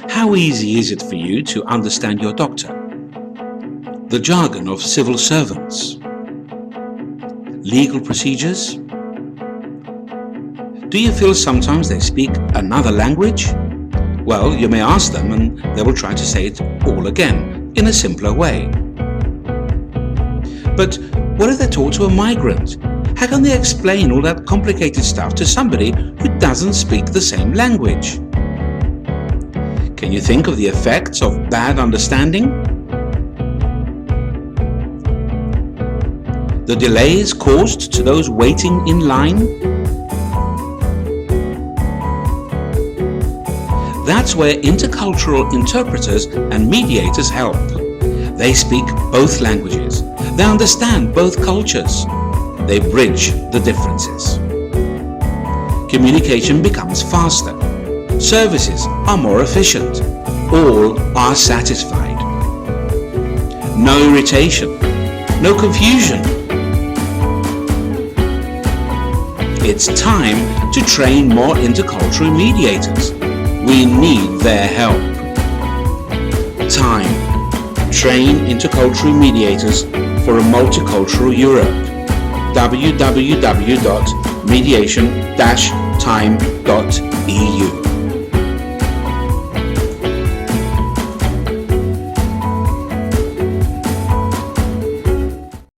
How easy is it for you to understand your doctor? The jargon of civil servants? Legal procedures? Do you feel sometimes they speak another language? Well, you may ask them and they will try to say it all again in a simpler way. But what if they're taught to a migrant? How can they explain all that complicated stuff to somebody who doesn't speak the same language? Can you think of the effects of bad understanding? The delays caused to those waiting in line? That's where intercultural interpreters and mediators help. They speak both languages. They understand both cultures. They bridge the differences. Communication becomes faster. Services are more efficient. All are satisfied. No irritation. No confusion. It's time to train more intercultural mediators. We need their help. Time. Train intercultural mediators for a multicultural Europe. www.mediation-time.eu